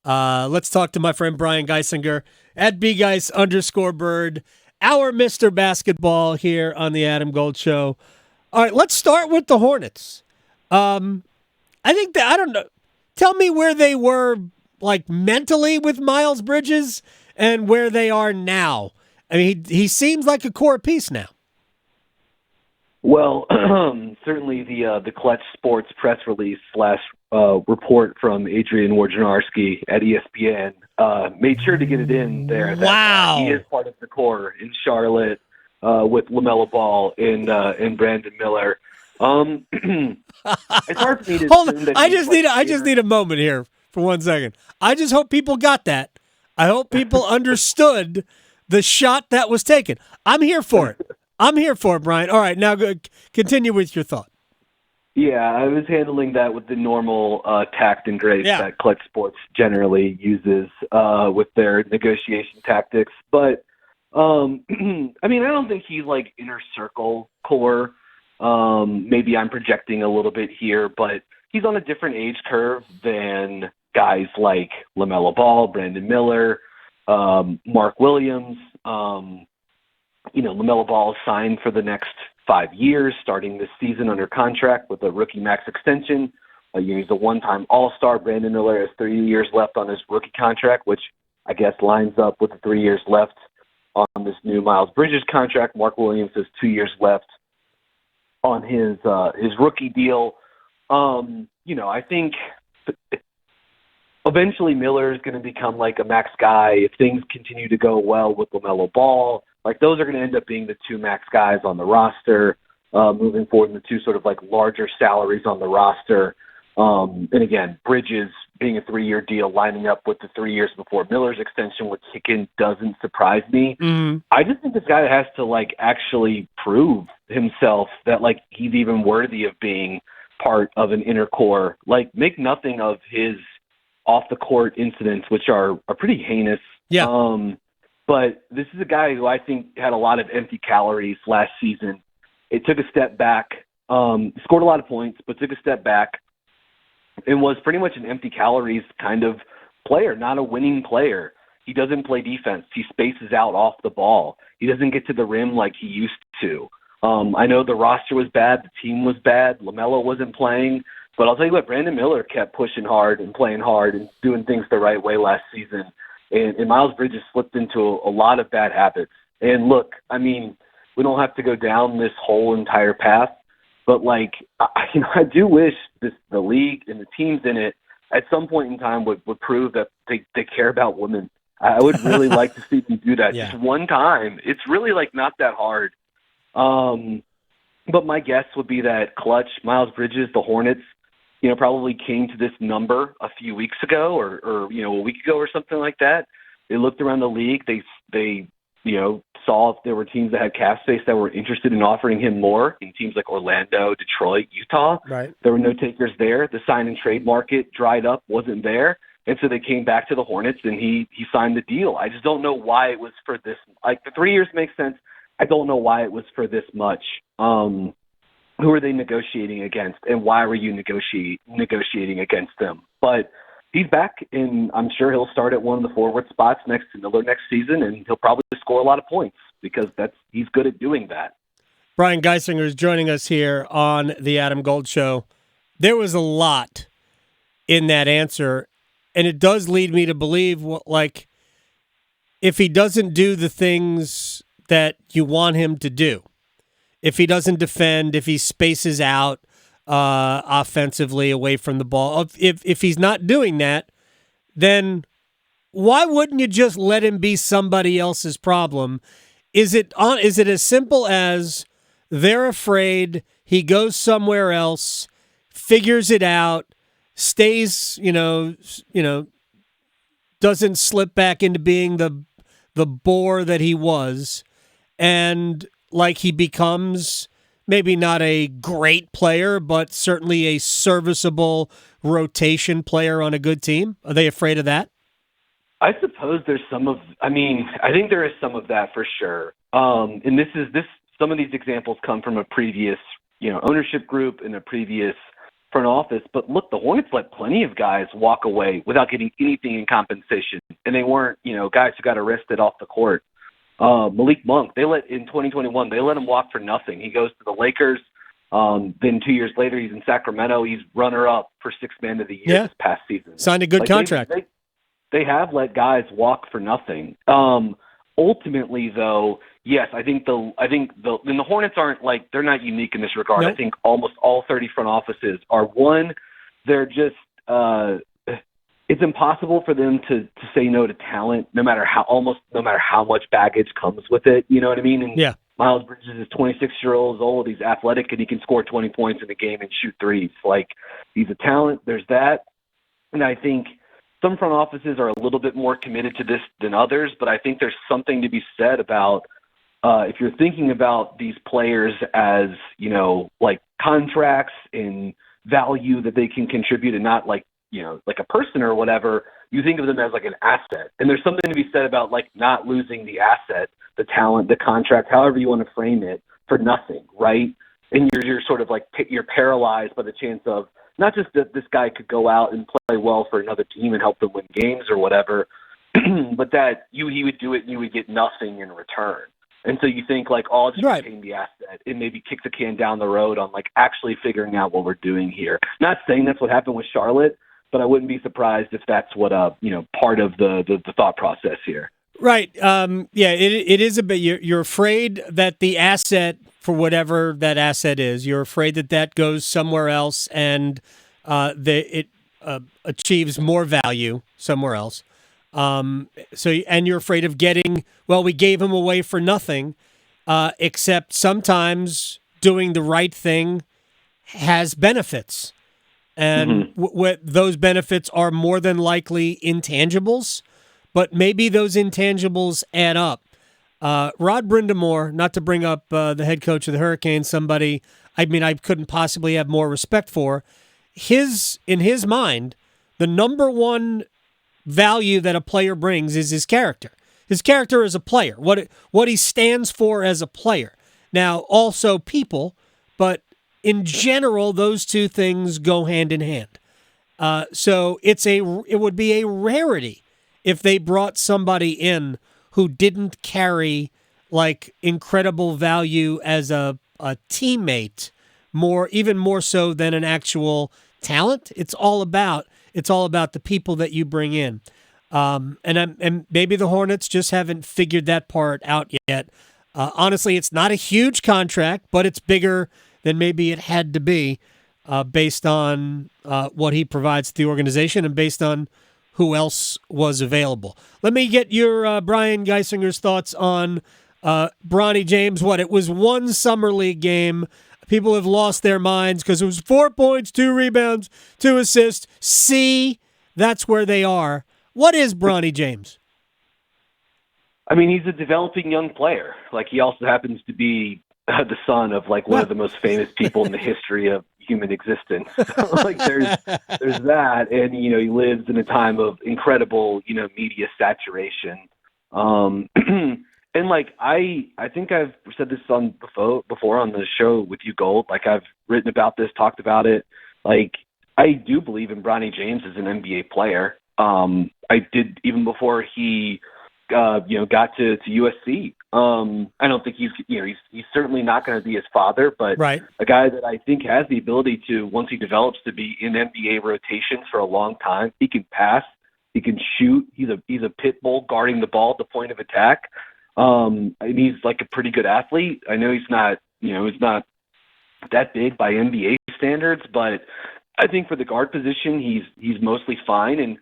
Let's talk to my friend Brian Geisinger at bgeis_bird, our Mr. Basketball here on the Adam Gold Show. All right, let's start with the Hornets. I think that, I don't know. Tell me where they were, like, mentally with Miles Bridges and where they are now. I mean, he seems like a core piece now. Well, certainly the Clutch Sports press release / report from Adrian Wojnarowski at ESPN made sure to get it in there. Wow. That, he is part of the core in Charlotte with LaMelo Ball and Brandon Miller. It's hard for me to Hold assume on. that I just need a moment here for 1 second. I just hope people got that. I hope people understood the shot that was taken. I'm here for it. I'm here for it, Brian. All right, now continue with your thought. Yeah, I was handling that with the normal tact and grace that Clutch Sports generally uses with their negotiation tactics. But, I mean, I don't think he's like inner circle core. Maybe I'm projecting a little bit here, but he's on a different age curve than guys like LaMelo Ball, Brandon Miller, Mark Williams. LaMelo Ball is signed for the next 5 years, starting this season under contract with a rookie max extension. He's a one-time All-Star. Brandon Miller has 3 years left on his rookie contract, which I guess lines up with the 3 years left on this new Miles Bridges contract. Mark Williams has 2 years left on his rookie deal. I think eventually Miller is going to become like a max guy if things continue to go well with LaMelo Ball. Like, those are going to end up being the two max guys on the roster moving forward, and the two sort of like larger salaries on the roster. And again, Bridges being a 3-year deal lining up with the 3 years before Miller's extension would kick in doesn't surprise me. Mm-hmm. I just think this guy has to like actually prove himself that like he's even worthy of being part of an inner core. Like, make nothing of his off the court incidents, which are pretty heinous. Yeah. But this is a guy who I think had a lot of empty calories last season. It took a step back, scored a lot of points, but took a step back and was pretty much an empty calories kind of player, not a winning player. He doesn't play defense. He spaces out off the ball. He doesn't get to the rim like he used to. I know the roster was bad. The team was bad. LaMelo wasn't playing. But I'll tell you what, Brandon Miller kept pushing hard and playing hard and doing things the right way last season. And Miles Bridges slipped into a lot of bad habits. And look, I mean, we don't have to go down this whole entire path, but like, I do wish the league and the teams in it at some point in time would prove that they care about women. I would really like to see them do that just one time. It's really like not that hard. But my guess would be that Clutch, Miles Bridges, the Hornets, probably came to this number a few weeks ago or a week ago or something like that. They looked around the league. They saw if there were teams that had cap space that were interested in offering him more, in teams like Orlando, Detroit, Utah. Right. There were no takers there. The sign and trade market dried up, wasn't there. And so they came back to the Hornets and he signed the deal. I just don't know why it was for this. Like, the 3 years makes sense. I don't know why it was for this much. Who are they negotiating against, and why were you negotiating against them? But he's back, and I'm sure he'll start at one of the forward spots next to Miller next season, and he'll probably score a lot of points because he's good at doing that. Brian Geisinger is joining us here on the Adam Gold Show. There was a lot in that answer, and it does lead me to believe, like, if he doesn't do the things that you want him to do, if he doesn't defend, if he spaces out offensively away from the ball, if he's not doing that, then why wouldn't you just let him be somebody else's problem? Is it as simple as they're afraid he goes somewhere else, figures it out, stays, doesn't slip back into being the bore that he was, and like he becomes maybe not a great player, but certainly a serviceable rotation player on a good team? Are they afraid of that? I suppose there's I think there is some of that for sure. And some of these examples come from a previous, ownership group and a previous front office. But look, the Hornets let plenty of guys walk away without getting anything in compensation, and they weren't, guys who got arrested off the court. Malik Monk, in 2021, they let him walk for nothing. He goes to the Lakers. Then 2 years later, he's in Sacramento. He's runner-up for Sixth Man of the Year this past season. Signed a good contract. They have let guys walk for nothing. Ultimately, though, yes, I think the Hornets aren't they're not unique in this regard. Nope. I think almost all 30 front offices are one. They're just it's impossible for them to say no to talent, no matter how much baggage comes with it. You know what I mean? And Miles Bridges is 26 years old. He's athletic and he can score 20 points in a game and shoot threes. He's a talent. There's that, and I think some front offices are a little bit more committed to this than others, but I think there's something to be said about if you're thinking about these players as, contracts and value that they can contribute and not like a person or whatever, you think of them as an asset. And there's something to be said about not losing the asset, the talent, the contract, however you want to frame it, for nothing, right? And you're sort of you're paralyzed by the chance of not just that this guy could go out and play well for another team and help them win games or whatever, but that he would do it and you would get nothing in return. And so you think I'll just retain the asset and maybe kick the can down the road on actually figuring out what we're doing here. Not saying that's what happened with Charlotte, but I wouldn't be surprised if that's what part of the thought process here. Right. It is a bit. You're afraid that the asset, for whatever that asset is, you're afraid that goes somewhere else and it achieves more value somewhere else. And you're afraid of we gave him away for nothing, except sometimes doing the right thing has benefits. And those benefits are more than likely intangibles, but maybe those intangibles add up. Rod Brindamore, not to bring up the head coach of the Hurricanes, somebody I couldn't possibly have more respect for. In his mind, the number one value that a player brings is his character. His character as a player, what he stands for as a player. Now, also people, but in general, those two things go hand in hand. So it would be a rarity if they brought somebody in who didn't carry incredible value as a teammate, even more so than an actual talent. It's all about the people that you bring in. And maybe the Hornets just haven't figured that part out yet. Honestly, it's not a huge contract, but it's bigger than maybe it had to be based on what he provides to the organization and based on who else was available. Let me get your Brian Geisinger's thoughts on Bronny James. It was one summer league game. People have lost their minds because it was 4 points, 2 rebounds, 2 assists. See, that's where they are. What is Bronny James? He's a developing young player. He also happens to be the son of one of the most famous people in the history of human existence. There's that, and he lives in a time of incredible media saturation. And I think I've said this before on the show with you, Gold. I've written about this, talked about it. I do believe in Bronny James as an NBA player. I did even before he got to USC. I don't think he's certainly not going to be his father, but a guy that I think has the ability to, once he develops, to be in NBA rotations for a long time. He can pass, he can shoot. He's a pit bull guarding the ball at the point of attack. And he's a pretty good athlete. I know he's not that big by NBA standards, but I think for the guard position, he's mostly fine. And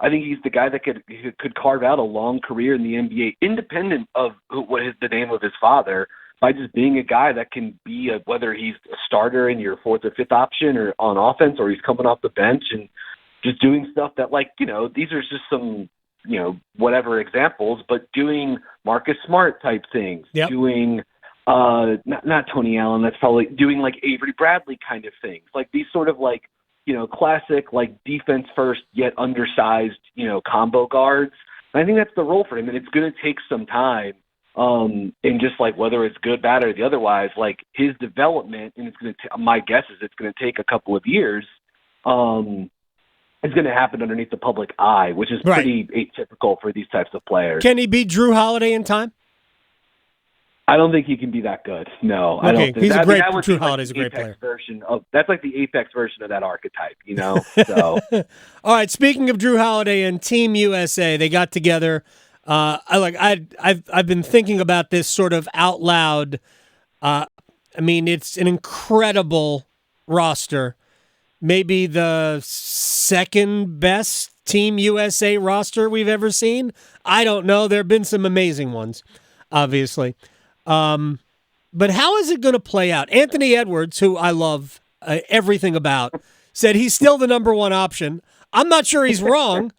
I think he's the guy that could carve out a long career in the NBA, independent of what is the name of his father, by just being a guy that can be whether he's a starter in your fourth or fifth option or on offense, or he's coming off the bench and just doing stuff that these are just some, whatever examples, but doing Marcus Smart type things, doing not Tony Allen, that's probably doing Avery Bradley kind of things, these sort of classic defense first yet undersized combo guards. And I think that's the role for him, and it's going to take some time. And just whether it's good, bad, or the otherwise, his development, and it's going to. My guess is it's going to take a couple of years. is going to happen underneath the public eye, which is pretty atypical for these types of players. Can he beat Drew Holiday in time? I don't think he can be that good. No, okay. I don't think he's that. a great. I mean, Drew Holiday's a great player. That's like the apex version of that archetype, you know. So, all right. Speaking of Drew Holiday and Team USA, they got together. I've been thinking about this sort of out loud. I mean, it's an incredible roster. Maybe the second best Team USA roster we've ever seen. I don't know. There have been some amazing ones, obviously. But how is it going to play out? Anthony Edwards, who I love everything about, said he's still the number one option. I'm not sure he's wrong.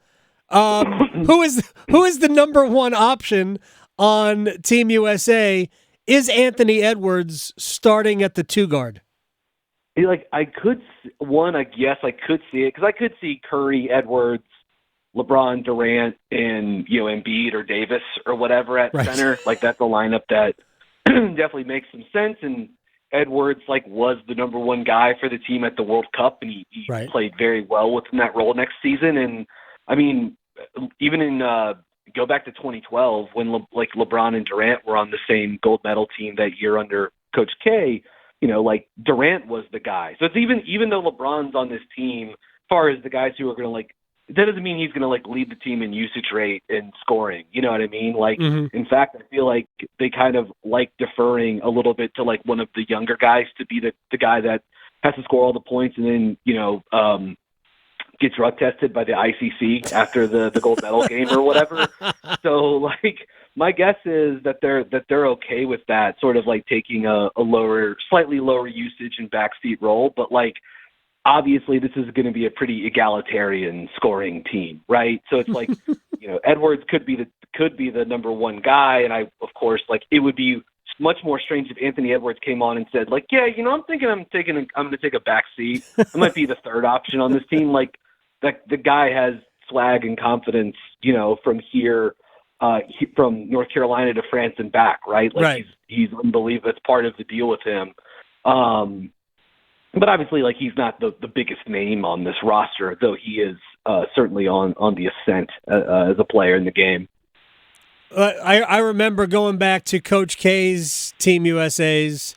Who is the number one option on Team USA? Is Anthony Edwards starting at the 2 guard? I could see it because I could see Curry, Edwards, LeBron, Durant, and Embiid or Davis or whatever at center. Like that's a lineup that definitely makes some sense. And Edwards was the number one guy for the team at the World Cup, and he played very well within that role next season. And I mean, even in go back to 2012 when LeBron and Durant were on the same gold medal team that year under Coach K. Durant was the guy. So it's even though LeBron's on this team, as far as the guys who are going to that doesn't mean he's going to lead the team in usage rate and scoring. You know what I mean? In fact, I feel like they kind of deferring a little bit to one of the younger guys to be the guy that has to score all the points and then, get drug tested by the ICC after the gold medal game or whatever. So my guess is that they're okay with that sort of taking a slightly lower usage and backseat role. But obviously this is going to be a pretty egalitarian scoring team, right? So it's Edwards could be the number one guy. And I, of course, it would be much more strange if Anthony Edwards came on and said I'm thinking I'm going to take a backseat. I might be the third option on this team. The guy has swag and confidence, from here, from North Carolina to France and back, right? He's unbelievable. It's part of the deal with him. But obviously, he's not the biggest name on this roster, though he is certainly on the ascent as a player in the game. I remember going back to Coach K's Team USA's.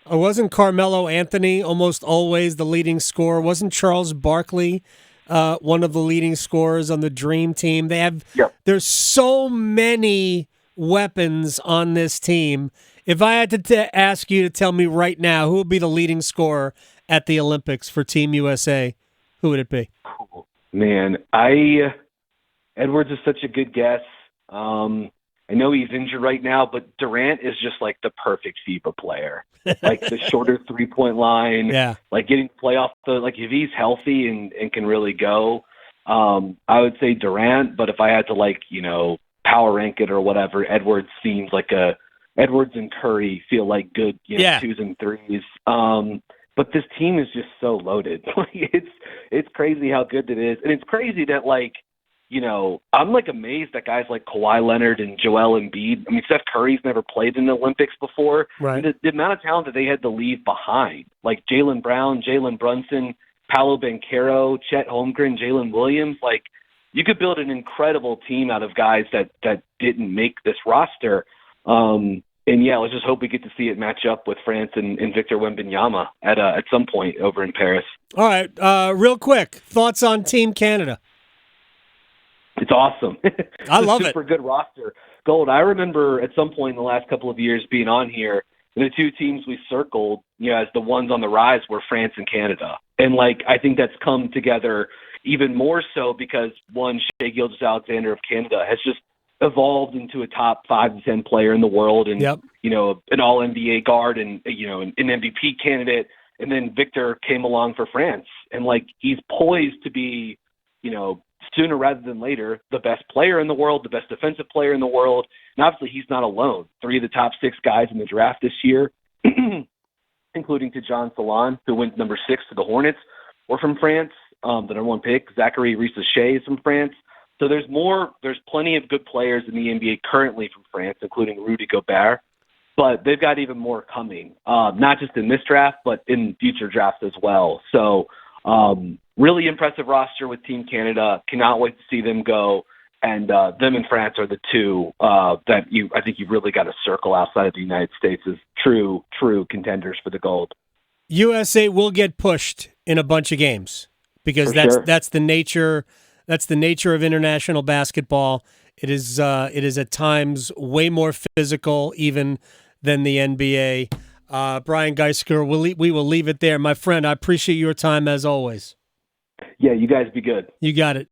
Wasn't Carmelo Anthony almost always the leading scorer? Wasn't Charles Barkley one of the leading scorers on the Dream Team? There's so many weapons on this team. If I had to ask you to tell me right now who would be the leading scorer at the Olympics for Team USA, who would it be? Man, Edwards is such a good guess. I know he's injured right now, but Durant is just the perfect FIBA player. The shorter 3-point line, getting playoff. If he's healthy and can really go, I would say Durant. But if I had to power rank it or whatever, Edwards seems Edwards and Curry feel like good 2s and 3s. But this team is just so loaded. It's crazy how good it is, and it's crazy that I'm amazed that guys like Kawhi Leonard and Joel Embiid. I mean, Steph Curry's never played in the Olympics before. Right. The amount of talent that they had to leave behind, Jaylen Brown, Jalen Brunson, Paolo Banchero, Chet Holmgren, Jalen Williams. You could build an incredible team out of guys that didn't make this roster. Let's just hope we get to see it match up with France and Victor Wembanyama at some point over in Paris. All right, real quick, thoughts on Team Canada? It's awesome. I love it. Super good roster. Gold, I remember at some point in the last couple of years being on here, the two teams we circled, as the ones on the rise were France and Canada. And I think that's come together even more so because one, Shai Gilgeous-Alexander of Canada has just evolved into a top 5 to 10 player in the world and, an all NBA guard and, an MVP candidate. And then Victor came along for France and he's poised to be, sooner rather than later, the best player in the world, the best defensive player in the world. And obviously he's not alone. 3 of the top 6 guys in the draft this year, including to John Salon, who went number 6 to the Hornets, were from France. The number 1 pick, Zachary Risse-Shea, is from France. So there's plenty of good players in the NBA currently from France, including Rudy Gobert. But they've got even more coming, not just in this draft, but in future drafts as well. So, really impressive roster with Team Canada. Cannot wait to see them go. And them and France are the two that I think you've really got to circle outside of the United States as true contenders for the gold. USA will get pushed in a bunch of games because that's the nature of international basketball. It is at times way more physical even than the NBA. Brian Geisinger, we will leave it there. My friend, I appreciate your time as always. Yeah, you guys be good. You got it.